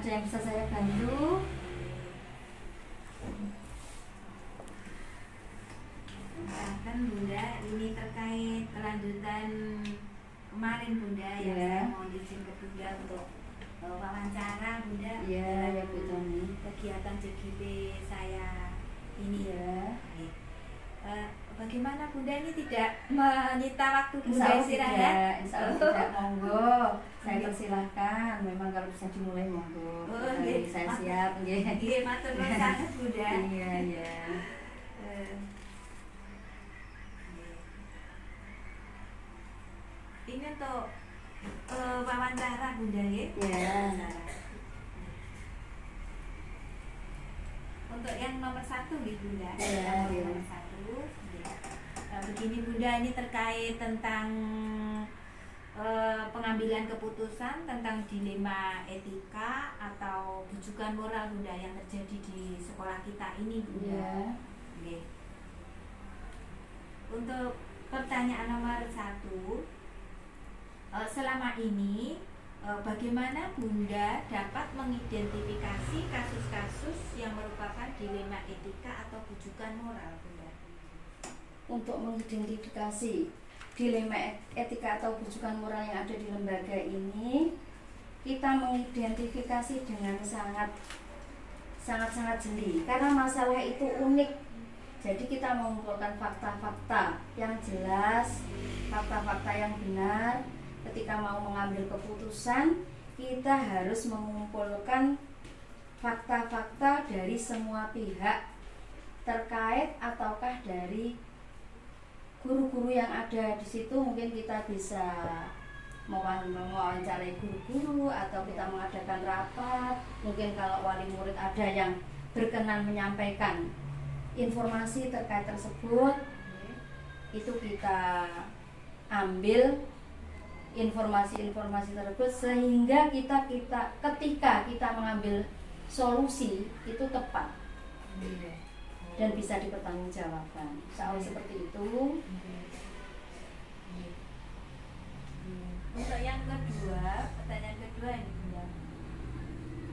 ada yang bisa saya bantu? Kan Bunda, ini terkait kelanjutan kemarin Bunda yang saya mau izin ke Bunda untuk wawancara Bunda. Iya, ya Bu Tani. Kegiatan JGP saya ini ya. Bagaimana Bunda, ini tidak menyita waktu Bunda istirahat? Insya Allah tidak, monggo. Saya persilahkan. Memang kalau bisa dimulai monggo. Saya siap. Iya, matur nuwun sangat Bunda. Iya, ya. Ini untuk wawancara Bunda ya. Iya. Untuk yang nomor 1 nih Bunda. Iya. Nomor 1. Begini Bunda, ini terkait tentang pengambilan keputusan tentang dilema etika atau bujukan moral Bunda yang terjadi di sekolah kita ini Bunda. Iya. Oke. Untuk pertanyaan nomor 1, selama ini bagaimana Bunda dapat mengidentifikasi kasus-kasus yang merupakan dilema etika atau bujukan moral Bunda? Untuk mengidentifikasi dilema etika atau bujukan moral yang ada di lembaga ini, kita mengidentifikasi dengan sangat jeli karena masalah itu unik. Jadi kita mengumpulkan fakta-fakta yang jelas, fakta-fakta yang benar. Ketika mau mengambil keputusan, kita harus mengumpulkan fakta-fakta dari semua pihak terkait ataukah dari guru-guru yang ada di situ. Mungkin kita bisa mewawancarai guru-guru atau kita mengadakan rapat. Mungkin kalau wali murid ada yang berkenan menyampaikan informasi terkait tersebut, itu kita ambil informasi-informasi tersebut sehingga kita ketika kita mengambil solusi itu tepat dan bisa dipertanggungjawabkan. Soal seperti itu. Untuk yang kedua, pertanyaan kedua ini Bunda.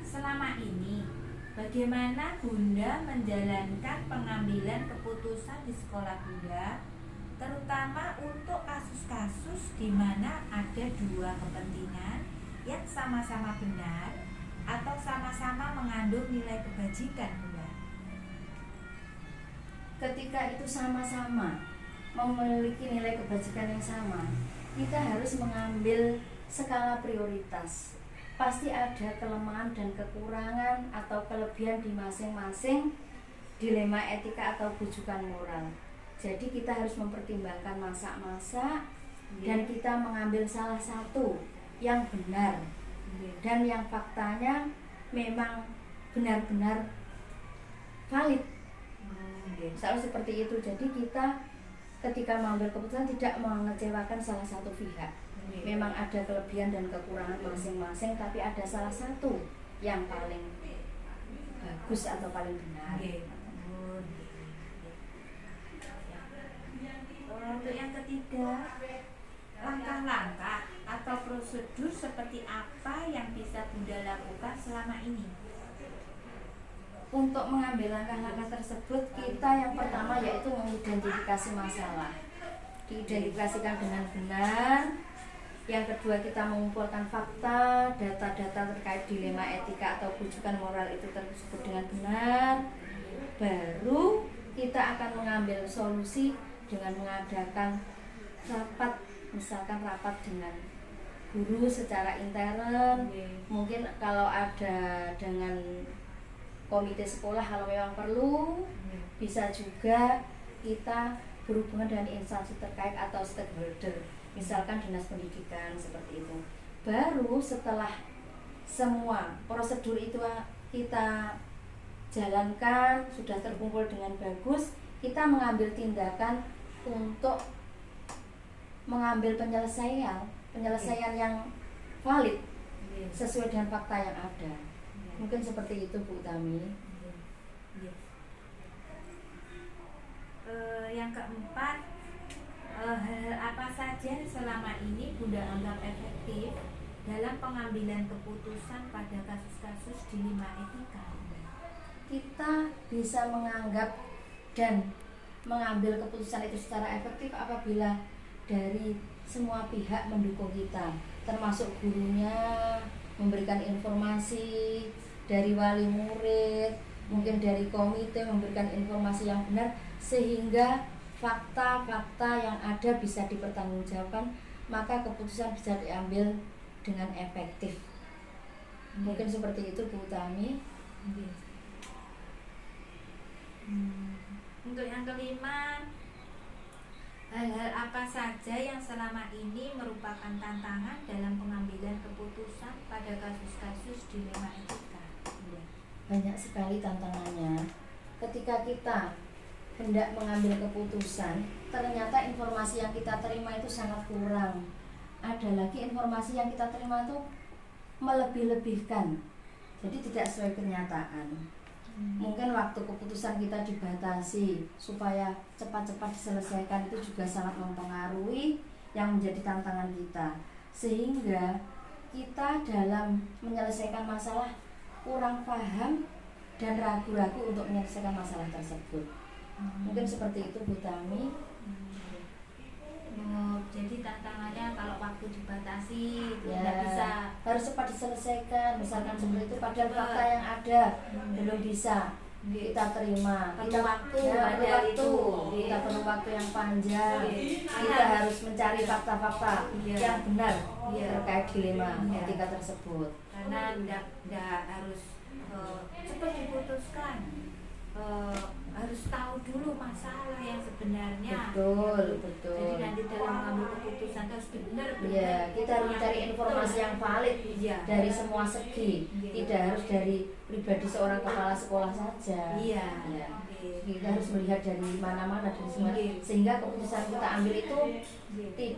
Selama ini bagaimana Bunda menjalankan pengambilan keputusan di sekolah Bunda, terutama untuk kasus-kasus di mana ada dua kepentingan yang sama-sama benar atau sama-sama mengandung nilai kebajikan Bunda? Ketika itu sama-sama memiliki nilai kebajikan yang sama, kita harus mengambil skala prioritas. Pasti ada kelemahan dan kekurangan atau kelebihan di masing-masing dilema etika atau bujukan moral. Jadi kita harus mempertimbangkan masa-masa dan kita mengambil salah satu yang benar dan yang faktanya memang benar-benar valid. Selalu seperti itu. Jadi kita ketika mengambil keputusan tidak mengecewakan salah satu pihak. Memang ada kelebihan dan kekurangan masing-masing, tapi ada salah satu yang paling bagus atau paling benar. Untuk yang ketiga, langkah-langkah atau prosedur seperti apa yang bisa Bunda lakukan selama ini? Untuk mengambil langkah-langkah tersebut, kita yang pertama yaitu mengidentifikasi masalah. Diidentifikasikan dengan benar. Yang kedua, kita mengumpulkan fakta, data-data terkait dilema etika atau bujukan moral itu tersebut dengan benar. Baru kita akan mengambil solusi dengan mengadakan rapat, misalkan rapat dengan guru secara intern. Mungkin kalau ada dengan komite sekolah kalau memang perlu, bisa juga kita berhubungan dengan instansi terkait atau stakeholder, misalkan dinas pendidikan seperti itu. Baru setelah semua prosedur itu kita jalankan, sudah terkumpul dengan bagus, kita mengambil tindakan untuk mengambil penyelesaian yang valid sesuai dengan fakta yang ada. Mungkin seperti itu Bu Tami. Yang keempat, hal apa saja selama ini Bunda anggap efektif dalam pengambilan keputusan pada kasus-kasus dilema etika? Kita bisa menganggap dan mengambil keputusan itu secara efektif apabila dari semua pihak mendukung kita, termasuk gurunya memberikan informasi, dari wali murid, mungkin dari komite memberikan informasi yang benar, sehingga fakta-fakta yang ada bisa dipertanggungjawabkan, maka keputusan bisa diambil dengan efektif. Mungkin seperti itu Bu Tami. Untuk yang kelima, hal-hal apa saja yang selama ini merupakan tantangan dalam pengambilan keputusan pada kasus-kasus dilema etika? Banyak sekali tantangannya. Ketika kita hendak mengambil keputusan, ternyata informasi yang kita terima itu sangat kurang. Ada lagi informasi yang kita terima itu melebih-lebihkan, jadi tidak sesuai kenyataan. Mungkin waktu keputusan kita dibatasi supaya cepat-cepat diselesaikan, itu juga sangat mempengaruhi yang menjadi tantangan kita, sehingga kita dalam menyelesaikan masalah kurang paham dan ragu-ragu untuk menyelesaikan masalah tersebut. Mungkin seperti itu Bu Tami. Jadi tantangannya kalau waktu dibatasi Ya, tidak bisa, harus cepat diselesaikan, misalkan seperti itu, padahal fakta yang ada belum bisa kita terima. Perlu Kita waktu, ya, perlu padahal waktu. itu. Kita perlu waktu yang panjang. Kita harus mencari fakta-fakta Iya. yang benar Iya. terkait dilema Iya. etika tersebut. karena tidak harus cepat diputuskan. Harus tahu dulu masalah yang sebenarnya. Betul, Jadi betul. nanti dalam mengambil keputusan harus benar-benar. Iya, kita harus mencari informasi yang valid Iya. dari semua segi. Iya. Tidak harus dari pribadi seorang kepala sekolah saja. Iya. Ya. Iya. Kita harus melihat dari mana-mana, dari semua, Iya. sehingga keputusan kita ambil itu Iya.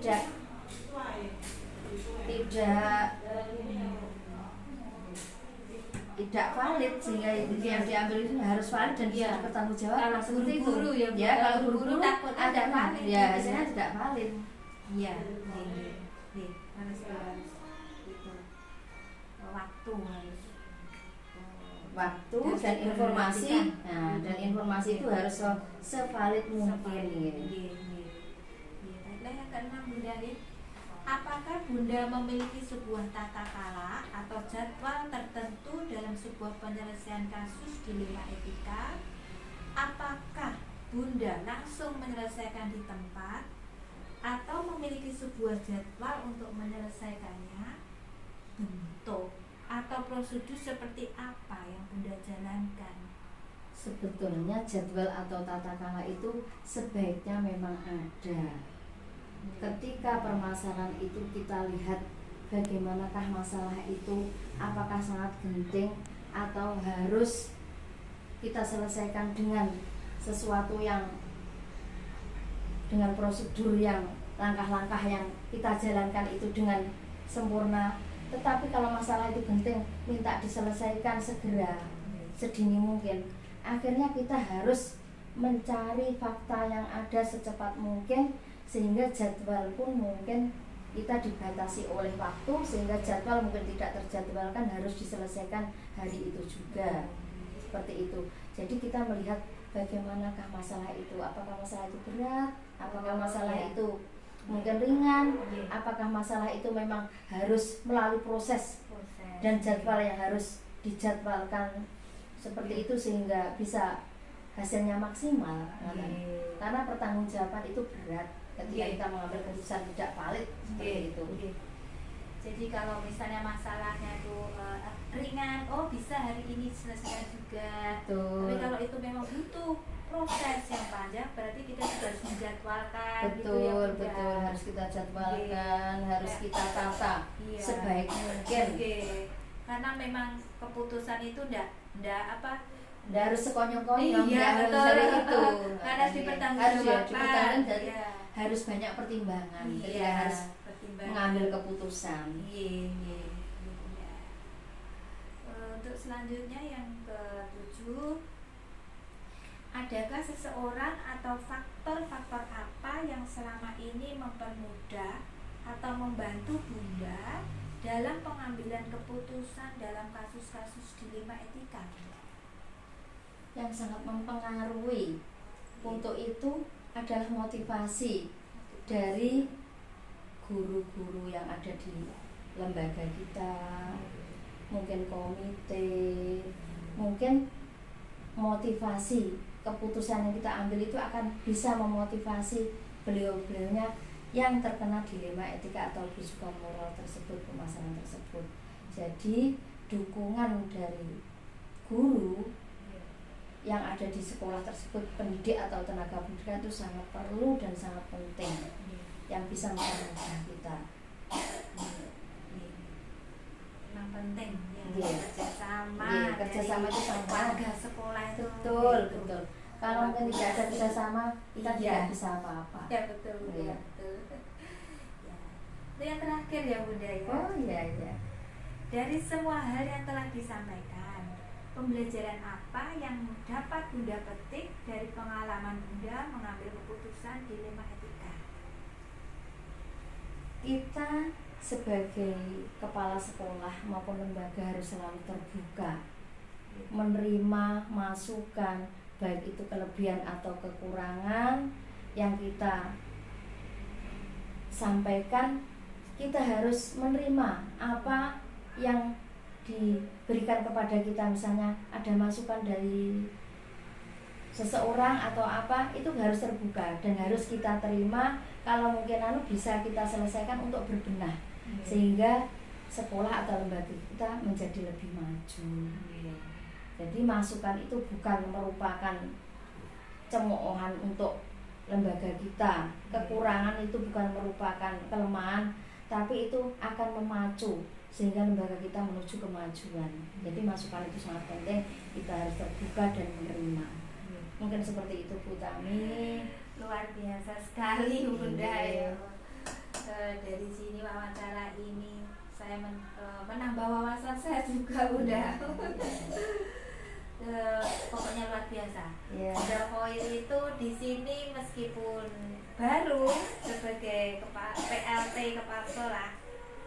tidak valid, sehingga yang diambil itu harus valid dan bisa Iya. dipertanggungjawabkan. Kalau Seperti itu. buru-buru ya, Bu. Ya, kalau Kalau buru-buru buru-buru takutnya ada tidak valid. ya hasilnya tidak valid. Iya. Iya. Harus itu waktu harus. Waktu Harus dan informasi, diperhatikan. nah, dan informasi itu harus sevalid mungkin. Iya. Baiklah, yang keenam Bunda Lin. Apakah Bunda memiliki sebuah tata cara atau jadwal tertentu dalam sebuah penyelesaian kasus dilema etika? Apakah Bunda langsung menyelesaikan di tempat atau memiliki sebuah jadwal untuk menyelesaikannya? Bentuk atau prosedur seperti apa yang Bunda jalankan? Sebetulnya jadwal atau tata cara itu sebaiknya memang ada. Ketika permasalahan itu kita lihat bagaimanakah masalah itu, apakah sangat genting atau harus kita selesaikan dengan sesuatu yang dengan prosedur yang langkah-langkah yang kita jalankan itu dengan sempurna. Tetapi kalau masalah itu genting, minta diselesaikan segera, sedini mungkin. Akhirnya kita harus mencari fakta yang ada secepat mungkin, sehingga jadwal pun mungkin kita dibatasi oleh waktu, sehingga jadwal mungkin tidak terjadwalkan, harus diselesaikan hari itu juga. Seperti itu. Jadi kita melihat bagaimanakah masalah itu, apakah masalah itu berat, apakah masalah itu mungkin ringan, apakah masalah itu memang harus melalui proses dan jadwal yang harus dijadwalkan seperti itu sehingga bisa hasilnya maksimal. Karena pertanggungjawaban itu berat ketika kita mengambil keputusan tidak valid seperti itu. Jadi kalau misalnya masalahnya itu ringan, oh bisa hari ini selesaikan juga. Betul. Tapi kalau itu memang butuh proses yang panjang, berarti kita juga harus menjadwalkan. Betul, gitu ya, Bunda. betul, harus kita jadwalkan, harus kita tata Iya. sebaik mungkin. Karena memang keputusan itu ndak Nggak harus sekonyong-konyong, Iya, nggak harus betul. dari itu. Harus dipertanggungjawabkan. dipertanggungjawabkan dan Iya. harus banyak pertimbangan. Ketika Iya, harus pertimbangan. mengambil keputusan. Iya. Untuk selanjutnya yang ke-7, adakah seseorang atau faktor-faktor apa yang selama ini mempermudah atau membantu Bunda dalam pengambilan keputusan dalam kasus-kasus dilema etika? Yang sangat mempengaruhi untuk itu adalah motivasi dari guru-guru yang ada di lembaga kita, mungkin komite, mungkin motivasi keputusan yang kita ambil itu akan bisa memotivasi beliau-beliaunya yang terkena dilema etika atau kesukaan moral tersebut, permasalahan tersebut. Jadi dukungan dari guru yang ada di sekolah tersebut, pendidik atau tenaga pendidikan itu sangat perlu dan sangat penting, yang bisa mengarahkan kita. Memang penting ya, kerjasama. Kerjasama itu sangat warga sekolah itu. Betul. Kalau mungkin tidak ada kerjasama, kita tidak bisa apa-apa. Ya betul. Ya. Itu yang terakhir ya Bunda ya. Oh iya. Dari semua hal yang telah disampaikan, pembelajaran apa yang dapat Bunda petik dari pengalaman Bunda mengambil keputusan dilema etika? Kita sebagai kepala sekolah maupun lembaga harus selalu terbuka, menerima masukan, baik itu kelebihan atau kekurangan yang kita sampaikan. Kita harus menerima apa yang diberikan kepada kita, misalnya ada masukan dari seseorang atau apa, itu harus terbuka dan harus kita terima. Kalau mungkin bisa kita selesaikan untuk berbenah, sehingga sekolah atau lembaga kita menjadi lebih maju. Jadi masukan itu bukan merupakan cemoohan untuk lembaga kita, kekurangan itu bukan merupakan kelemahan, tapi itu akan memacu sehingga lembaga kita menuju kemajuan. Jadi masukan itu sangat penting, kita harus terbuka dan menerima. Mungkin seperti itu Bu Tami. Luar biasa sekali Bunda ya. Dari sini wawancara ini saya menambah wawasan saya juga Bunda. Pokoknya luar biasa. Bunda Khoiri itu di sini meskipun baru sebagai PLT kepala sekolah,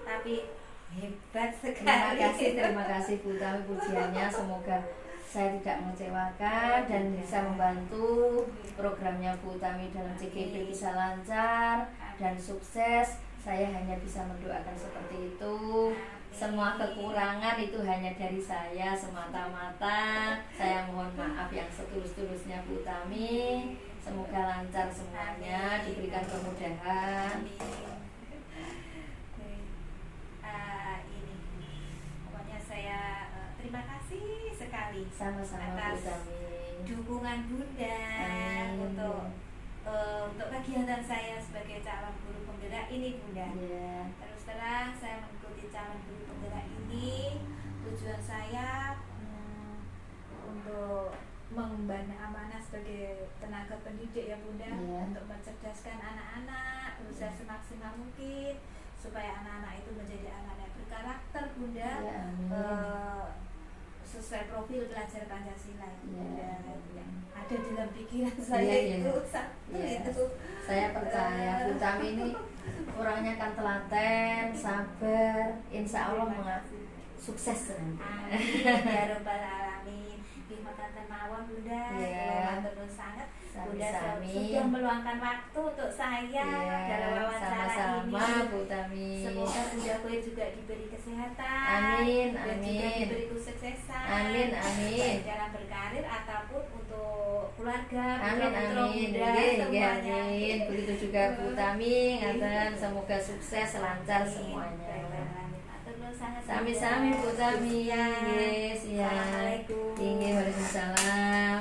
tapi hebat sekali. Terima kasih Bu Tami pujiannya. Semoga saya tidak mengecewakan dan bisa membantu programnya Bu Tami dalam CGP bisa lancar dan sukses. Saya hanya bisa mendoakan seperti itu. Semua kekurangan itu hanya dari saya semata-mata. Saya mohon maaf yang setulus-tulusnya Bu Tami. Semoga lancar semuanya, diberikan kemudahan. Pokoknya saya terima kasih sekali Sama-sama Bu atas Tami. dukungan Bunda untuk kegiatan saya sebagai calon guru penggerak ini Bunda. Terus terang saya mengikuti calon guru penggerak ini, tujuan saya untuk mengemban amanah sebagai tenaga pendidik ya Bunda, untuk mencerdaskan anak-anak, berusaha semaksimal mungkin supaya anak-anak itu menjadi anak yang berkarakter Bunda, sesuai profil pelajar Pancasila Bunda. Ada dalam pikiran saya itu satu itu. Saya percaya Bu Tami ini orangnya kan telaten, sabar, insya Allah sukses. Amin ya Rabbal Alamin. Bimakatan mawon Bunda. Terus sangat Bunda sudah meluangkan waktu untuk saya dalam wawancara sama-sama ini. Bu Tami. Semoga Bunda Khoiri juga diberi kesehatan, amin, dan juga diberi kesuksesan, amin, baik dalam berkarir ataupun untuk keluarga, amin, Bunda semuanya. Amin. Begitu juga Bu Tami, ngaten semoga sukses lancar semuanya. Sami-sami Bu Tami. Yes, ya. Assalamualaikum. Waalaikumsalam.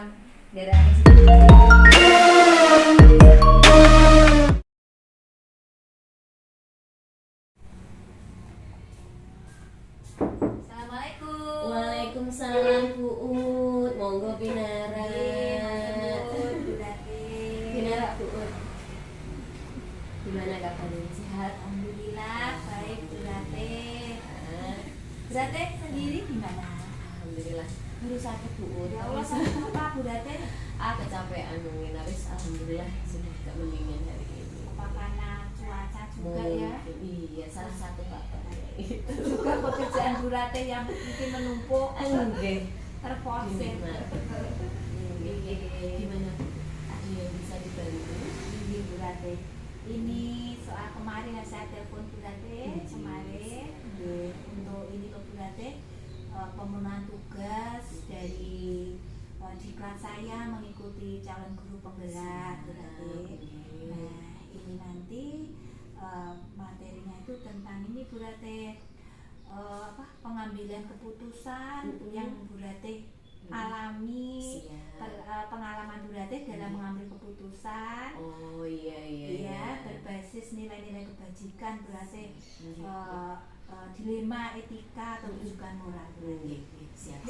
Assalamualaikum. Waalaikumsalam Bu Ut. Monggo Binara. Binara Bu Ut. Gimana kabarnya, sehat? Alhamdulillah baik Bu Rate. Rate sendiri gimana? Alhamdulillah. Baru sakit Bu Ut. Ya Allah, sakit apa Bu Rate? Kecapean nungguin habis. Alhamdulillah sudah agak mendingan hari ini. Apa karena cuaca juga ya. Iya, salah satu faktornya itu. Juga pekerjaan Bu Ratih yang mungkin menumpuk, Enggak. terforsir. Gimana? Ada yang bisa dibantu? Ini Bu Ratih. Ini soal kemarin saya telepon Bu Ratih kemarin untuk ini ke Bu Ratih, pemenuhan tugas dari diklat saya mengikuti calon guru penggerak Bu Ratih. Nah ini nanti materinya itu tentang ini Bu Ratih, pengambilan keputusan yang Bu Ratih alami. Pengalaman Bu Ratih dalam mengambil keputusan. Oh iya. Berbasis nilai-nilai kebajikan Bu Ratih, dilema etika atau rujukan moral. Siap.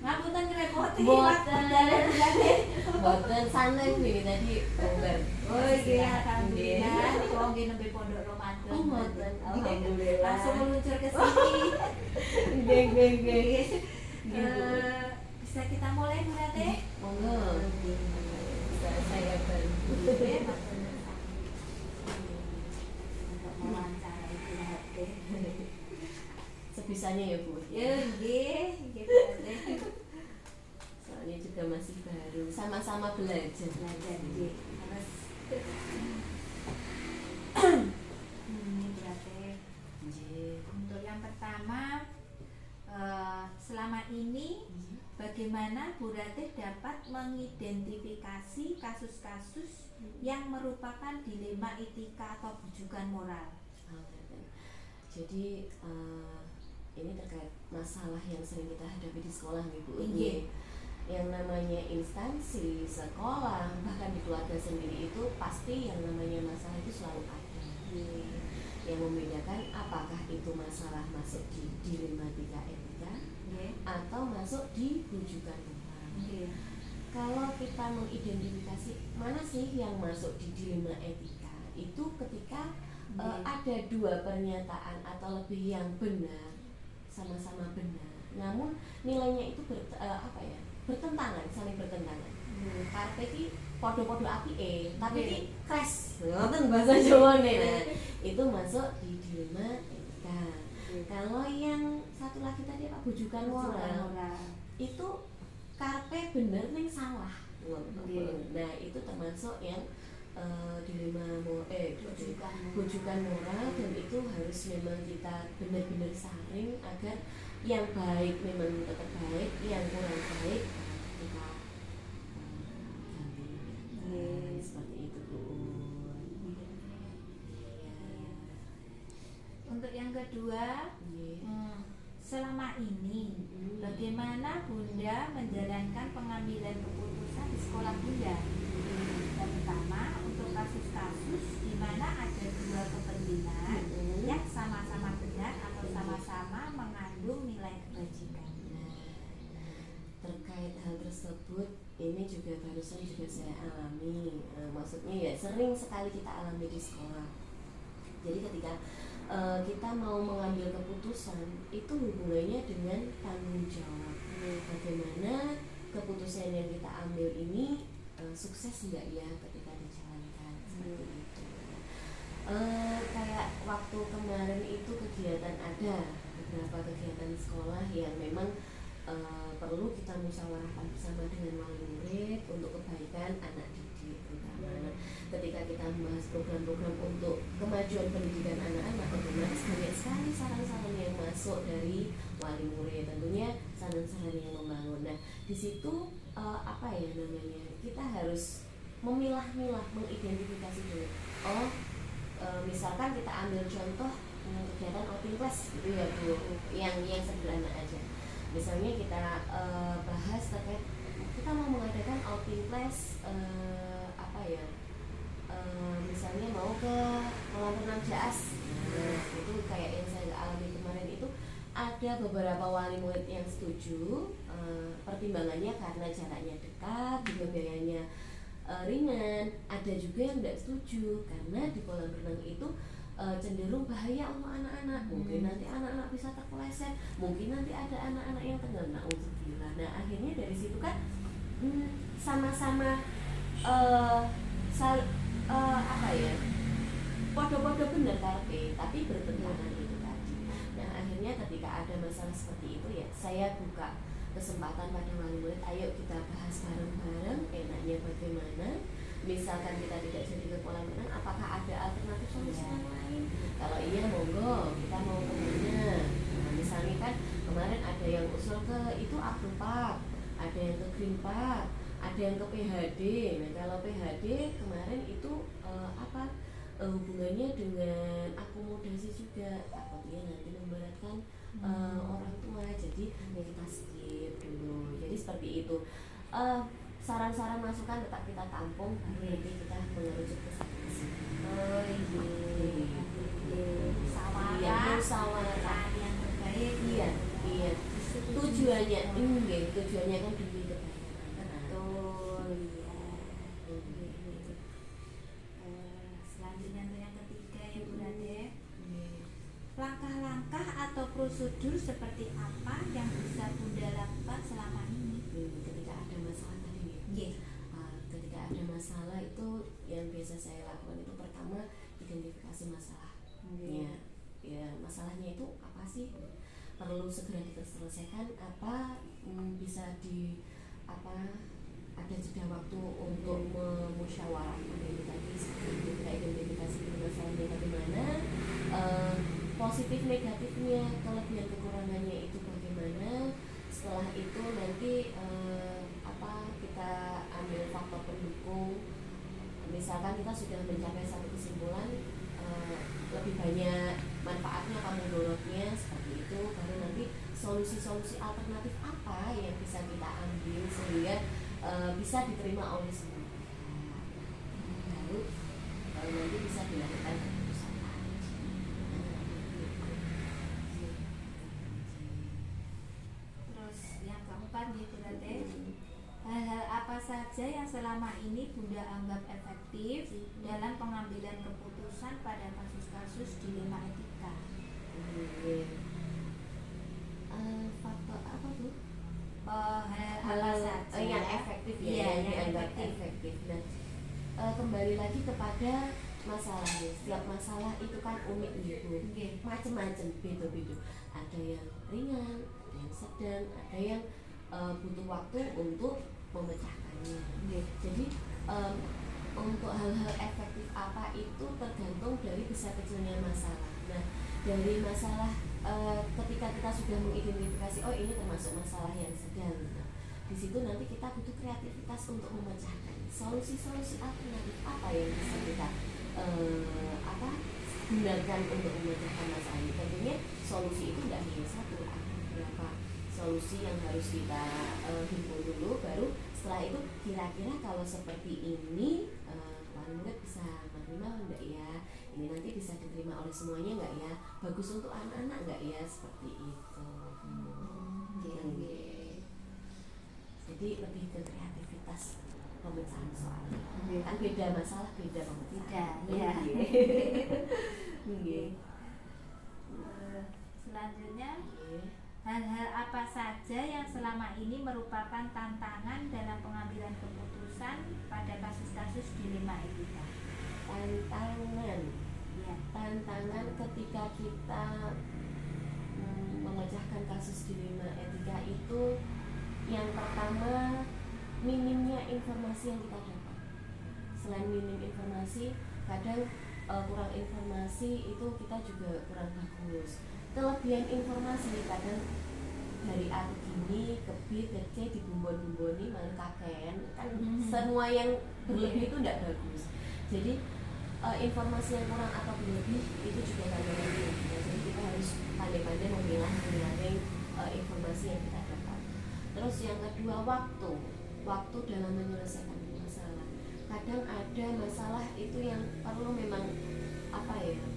Ngapunten ngrepoti Boten. Bu Ratih. Boten santai ini tadi obat. Oh iya, alhamdulillah. Kalau nggih nembe pondok Ramadan. Oh, boten. Alhamdulillah. Langsung meluncur ke sini. Nggih. Bisa kita mulai Bu Ratih? Monggo. Bisa saya bantu. Untuk mewawancarai Bu Ratih. Sebisanya ya Bu. Ya nggih, Bu Ratih. Soalnya juga masih baru, sama-sama belajar. Belajar nggih. Terus ini Bu Ratih. Untuk yang pertama, selama ini bagaimana Bu Ratih dapat mengidentifikasi kasus-kasus yang merupakan dilema etika atau rujukan moral? Jadi ini terkait masalah yang sering kita hadapi di sekolah nih Bu. Iya. Yang namanya instansi, sekolah, bahkan di keluarga sendiri itu pasti yang namanya masalah itu selalu ada. Yang membedakan apakah itu masalah masuk di dilematika etika atau masuk di rujukan moral. Kalau kita mengidentifikasi mana sih yang masuk di dilema etika, itu ketika ada dua pernyataan atau lebih yang benar, sama-sama benar, namun nilainya itu bertentangan, saling bertentangan. Karena ini podo-podo api tapi ini crash, ngoten bahasa Jawa nih. Nah, itu masuk di dilema etika. Kalau yang satu lagi tadi apa rujukan moral, itu karpe bener ning salah. Nah, itu termasuk yang dilema rujukan moral, dan itu harus memang kita benar-benar saring agar yang baik memang tetap baik, yang kurang baik kita ganti. Seperti itu Bu. Untuk yang kedua, selama ini bagaimana Bunda menjalankan pengambilan keputusan di sekolah Bunda? Terutama untuk kasus-kasus di mana ada dua kepentingan yang sama-sama benar atau sama-sama mengandung nilai kebajikan. Terkait hal tersebut, ini juga barusan juga saya alami. Maksudnya ya sering sekali kita alami di sekolah. Jadi ketika kita mau mengambil keputusan, itu hubungannya dengan tanggung jawab. Bagaimana keputusan yang kita ambil ini sukses enggak ya ketika dijalankan, seperti itu. Kayak waktu kemarin itu kegiatan, ada beberapa kegiatan sekolah yang memang perlu kita musyawarahkan bersama dengan wali murid untuk kebaikan anak didik, terutama ketika kita membahas program-program untuk kemajuan pendidikan anak-anak, otomatis banyak sekali saran-saran yang masuk dari wali murid, tentunya saran-saran yang membangun. Nah, di situ kita harus memilah-milah, mengidentifikasi dulu. Misalkan kita ambil contoh kegiatan outing class gitu ya Bu, yang sederhana aja. Misalnya kita bahas terkait kita mau mengadakan outing class misalnya mau ke kolam renang Jaas. Itu kayak yang saya alami kemarin itu, ada beberapa wali murid yang setuju, pertimbangannya karena jaraknya dekat, juga biayanya ringan. Ada juga yang tidak setuju karena di kolam renang itu cenderung bahaya untuk anak-anak. Mungkin nanti anak-anak bisa terpeleset, mungkin nanti ada anak-anak yang terkena ultraviolet. Nah, akhirnya dari situ kan sama-sama podo-podo bener karepe tapi bertentangan itu tadi. Nah akhirnya ketika ada masalah seperti itu ya saya buka kesempatan pada wali murid, ayo kita bahas bareng-bareng enaknya bagaimana. Misalkan kita tidak jadi ke kolam renang, apakah ada alternatif solusi yang lain? Kalau iya monggo, kita mau kemana? Nah, misalnya kan kemarin ada yang usul ke itu Agro Park, ada yang ke Green Park, ada yang ke PHD. Nah kalau PHD kemarin itu hubungannya dengan akomodasi juga, takutnya nanti memberatkan orang tua, jadi ya kita skip dulu. Jadi seperti itu. Saran-saran masukan tetap kita tampung, baru nanti kita mengerucut ke satu sisi. Oh iya, musyawarah yang terbaik. Iya. Tujuannya tujuannya kan demi kebaikan. Betul. Selanjutnya untuk yang ketiga ya Bu Rade. Langkah-langkah atau prosedur seperti apa yang bisa Bunda lakukan selama ini? Ketika ada masalah tadi ya. Ketika ada masalah itu yang biasa saya lakukan itu pertama identifikasi masalahnya. Ya masalahnya itu apa sih? Perlu segera diselesaikan apa bisa ada jeda waktu untuk memusyawarahkan ini tadi seperti kita identifikasi masalahnya bagaimana, positif negatifnya, kelebihan kekurangannya itu bagaimana. Setelah itu nanti kita ambil faktor pendukung. Misalkan kita sudah mencapai satu kesimpulan, lebih banyak manfaatnya apa mudorotnya seperti itu, baru nanti solusi-solusi alternatif apa yang bisa kita ambil sehingga bisa diterima oleh semua pihak, baru nanti bisa dilakukan keputusan. Terus yang keempat ya Bu Rade. Hal-hal apa saja yang selama ini Bunda anggap efektif dalam pengambilan keputusan pada kasus-kasus dilema etika? Faktor apa tuh? Hal apa saja yang efektif ya, Iya, yang yang dianggap efektif. efektif. Nah, kembali lagi kepada masalahnya. Setiap masalah itu kan unik gitu, macam-macam, beda-beda. Ada yang ringan, ada yang sedang, ada yang butuh waktu untuk memecahkannya. Jadi untuk hal-hal efektif apa itu tergantung dari besar kecilnya masalah. Nah dari masalah ketika kita sudah mengidentifikasi oh ini termasuk masalah yang sedang, nah, di situ nanti kita butuh kreativitas untuk memecahkan solusi-solusi alternatif apa yang bisa kita gunakan untuk memecahkan masalah ini. Tentunya solusi itu tidak hanya satu, ada beberapa solusi yang harus kita himpun dulu, baru setelah itu kira-kira kalau seperti ini wali murid bisa menerima enggak ya, ini nanti bisa diterima oleh semuanya enggak ya, bagus untuk anak-anak enggak ya, seperti itu. Jadi lebih ke kreativitas pemecahan soal. Kan beda masalah, beda pemecahan. Beda, ya. Selanjutnya, hal-hal apa saja yang selama ini merupakan tantangan dalam pengambilan keputusan pada kasus-kasus dilema etika? Tantangan ketika kita memecahkan kasus dilema etika itu yang pertama minimnya informasi yang kita dapat. Selain minim informasi, kadang kurang informasi itu kita juga kurang bagus. Kelebihan informasi kadang dari A ke gini ke B ke C dibumbon-bumboni malah kakean kan, semua yang berlebih itu tidak bagus. Jadi informasi yang kurang atau berlebih itu juga tantangan kita. Jadi kita harus pandai-pandai memilah-menyaring informasi yang kita dapat. Terus yang kedua, waktu dalam menyelesaikan masalah. Kadang ada masalah itu yang perlu memang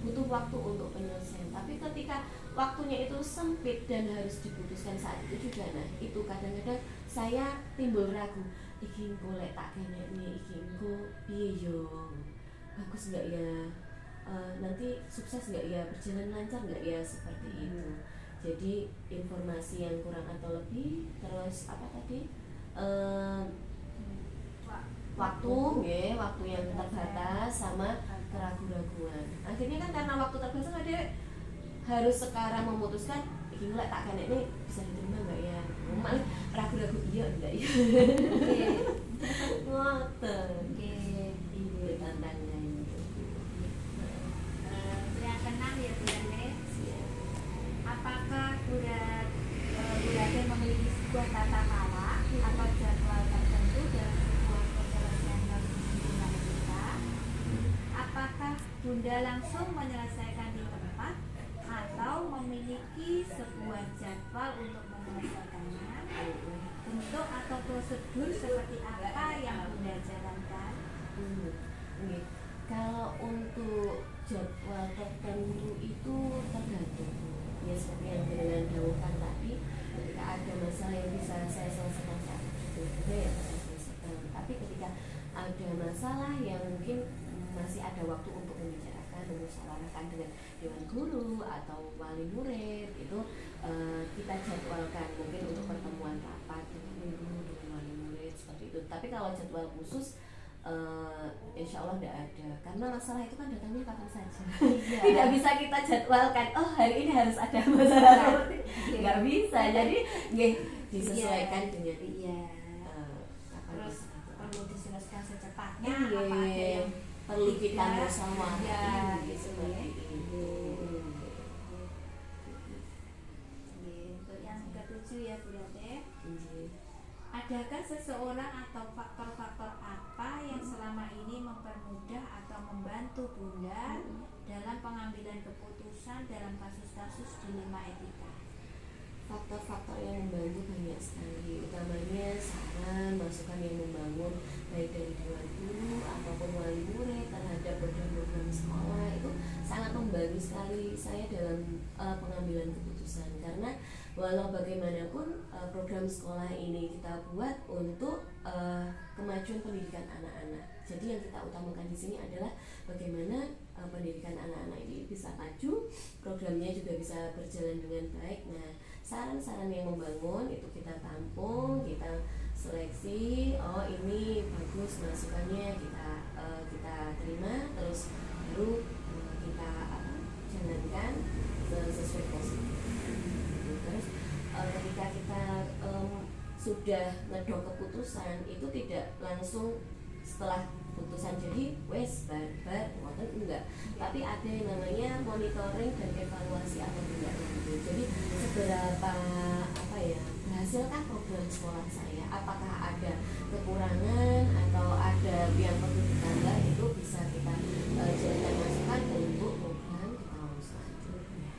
butuh waktu untuk penyelesaian. Tapi ketika waktunya itu sempit dan harus diputuskan saat itu juga, nah itu kadang-kadang saya timbul ragu. Iki engko lek tak kenekne iki engko piye yo? Bagus enggak ya? Nanti sukses enggak ya? Berjalan lancar enggak ya? Seperti itu. Jadi informasi yang kurang atau lebih, terus waktu yang terbatas sama keraguan-raguan. Akhirnya kan karena waktu terbatas ada harus sekarang memutuskan gila tak kan ini bisa diterima nggak ya, malah ragu-ragu iya enggak ya. Ngoten. Itu tantangannya. Yang keenam ya Bu Rade. Apakah Bu Rade memiliki sebuah tata cara atau jadwal tertentu dalam sebuah penyelesaian kasus hubungan kita? Apakah Bunda langsung menyelesaikan di tempat atau memiliki sebuah jadwal untuk menyelesaikannya? Bentuk atau prosedur seperti apa yang Bunda jalankan? Oke. Kalau untuk jadwal tertentu itu tergantung ya, seperti yang dengan dahulukan tadi, ketika ada masalah yang bisa saya selesaikan saat itu juga ya saya selesaikan. Tapi ketika ada masalah yang mungkin masih ada waktu untuk membicarakan, memusyawarahkan dengan dewan guru atau wali murid, itu kita jadwalkan mungkin untuk pertemuan rapat dengan guru, dengan wali murid seperti itu. Tapi kalau jadwal khusus insya Allah tidak ada, karena masalah itu kan datangnya kapan saja. Tidak bisa kita jadwalkan, oh hari ini harus ada masalah seperti nggak bisa. Jadi disesuaikan dengan Terus perlu diselesaikan secepatnya. apa ada yang perlu kita tidak, musyawarahkan gitu seperti ya. itu. Untuk yang ketujuh ya Bu Rade, Iya. adakah seseorang atau faktor-faktor apa yang selama ini mempermudah atau membantu Bunda dalam pengambilan keputusan dalam kasus-kasus dilema etika? Faktor-faktor yang membantu banyak sekali, utamanya saran, masukan yang membangun baik dari dewan guru ataupun wali murid terhadap program-program sekolah, itu sangat membantu sekali saya dalam pengambilan keputusan. Karena walau bagaimanapun program sekolah ini kita buat untuk kemajuan pendidikan anak-anak. Jadi yang kita utamakan di sini adalah bagaimana pendidikan anak-anak ini bisa maju, programnya juga bisa berjalan dengan baik. Nah, saran-saran yang membangun itu kita tampung, kita seleksi, oh ini bagus masukannya, kita terima, terus baru kita jalankan sesuai prosedur. Terus ketika kita sudah ngedok keputusan, itu tidak langsung setelah putusan jadi wes bar enggak, tapi ada yang namanya monitoring dan evaluasi atau tindak lanjut. Jadi seberapa berhasilkah program sekolah saya, apakah ada kekurangan atau ada yang perlu ditambah, itu bisa kita jadikan masukan untuk program kita selanjutnya.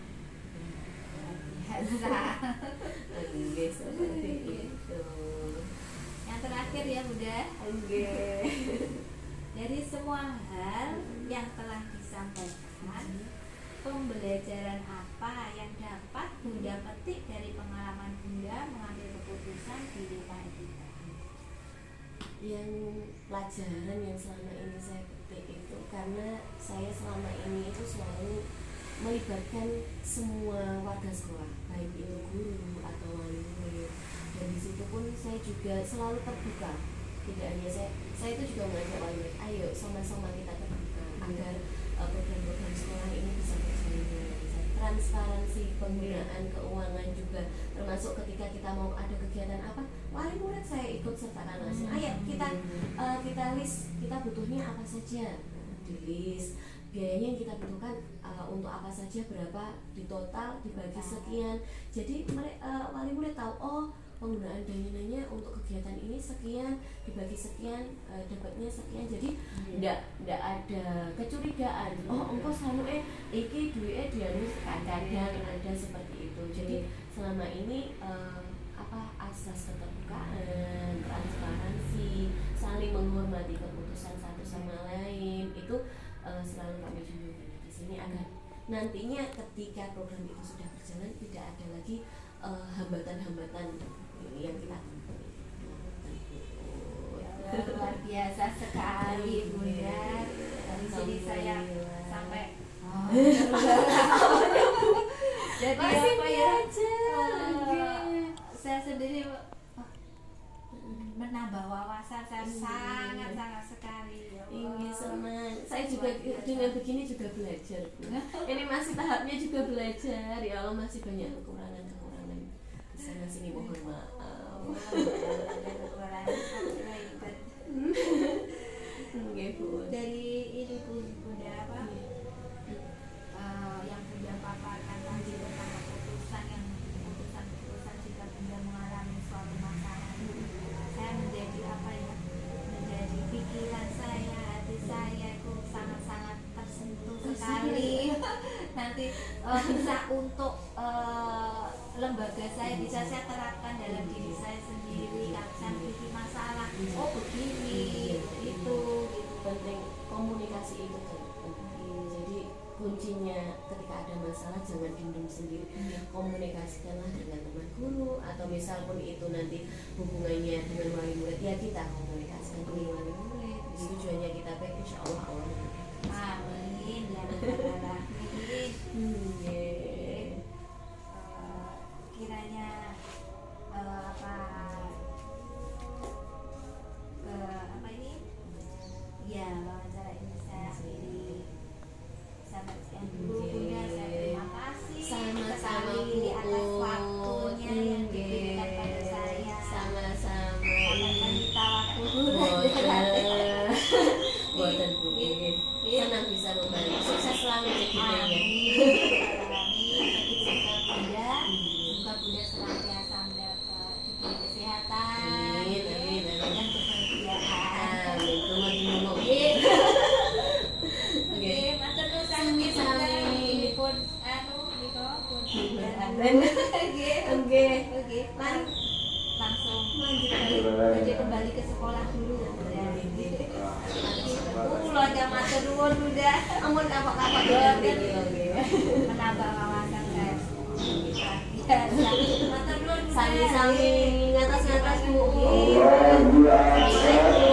Oke, seperti itu. Yang terakhir ya Bunda, dari semua hal yang telah disampaikan, pembelajaran apa yang dapat Bunda petik dari pengalaman Bunda mengambil keputusan di dilema etika? Yang pelajaran yang selama ini saya petik itu karena saya selama ini itu selalu melibatkan semua warga sekolah, baik itu guru atau wali murid, dan di situ pun saya juga selalu terbuka. Tidak hanya saya itu juga mengajak wali murid, ayo sama-sama kita terbuka agar program-program sekolah ini bisa berjalan dengan lancar. Transparansi penggunaan keuangan juga, termasuk ketika kita mau ada kegiatan apa, wali murid saya ikut sertakan langsung. Ayo kita list, kita butuhnya apa saja, di list biayanya yang kita butuhkan untuk apa saja, berapa di total, dibagi sekian. Jadi wali murid tahu, oh penggunaan dananya untuk kegiatan ini sekian, dibagi sekian, dapatnya sekian. Jadi ndak ada kecurigaan, oh engkau selalu iki duitnya dianus, kadang ada seperti itu. Jadi selama ini asas keterbukaan, transparansi, saling menghormati keputusan satu sama lain, itu selalu kami junjung di sini, agar nantinya ketika program itu sudah berjalan tidak ada lagi hambatan-hambatan yang kita temui. Luar biasa sekali Bunda. Dari sini saya sampai jadi masih apa ya? belajar. Saya sendiri menambah wawasan saya sangat sekali ya Ini Allah. sama saya juga dengan begini juga belajar Bu. Ini masih tahapnya juga belajar ya Allah, masih banyak kekurangan di sana sini, mohon maaf. Ada kekurangan saya hebat. Oke Bu. Dari ini Bunda apa? Yang Bunda paparkan tadi tentang keputusan jika Bunda mengalami suatu masalah, saya menjadi apa ya? Menjadi pikiran saya, hati saya itu sangat-sangat tersentuh sekali. Nanti bisa untuk lembaga saya bisa saya terapkan dalam diri saya sendiri. Kalau saya memiliki masalah, oh begini, itu gitu. Penting komunikasi itu kan penting. Jadi kuncinya ketika ada masalah jangan dendam sendiri, komunikasikanlah dengan teman guru atau misal pun itu nanti hubungannya dengan wali murid, ya kita komunikasikan dengan wali murid. Tujuannya kita baik, insya Allah Allah Amin ya rabbal alamin. Kiranya apa ini? Ya, wawancara ini saya akhiri sampai sekian dulu Bunda. Saya terima kasih Sama-sama, sekali Bu. atas waktunya yang diberikan pada saya. sama-sama. Sampai menyita waktu Buatan Bu, senang bisa membantu. Sukses selalu jadinya. Amin. Bunda, semoga Bunda senantiasa mendapat diberi kesehatan dan kebahagiaan. Amin. Tunggu. Oke, matur nuwun Sami. pun pun Oke. Langsung lanjut kembali ke sekolah dulu. Kula aja matur nuwun Bunda. Ampun kapok-kapok Menambah wawasan saya. Biasa. Matur nuwun Bunda. Sami-sami ngatas-ngatas Bu. Assalamualaikum.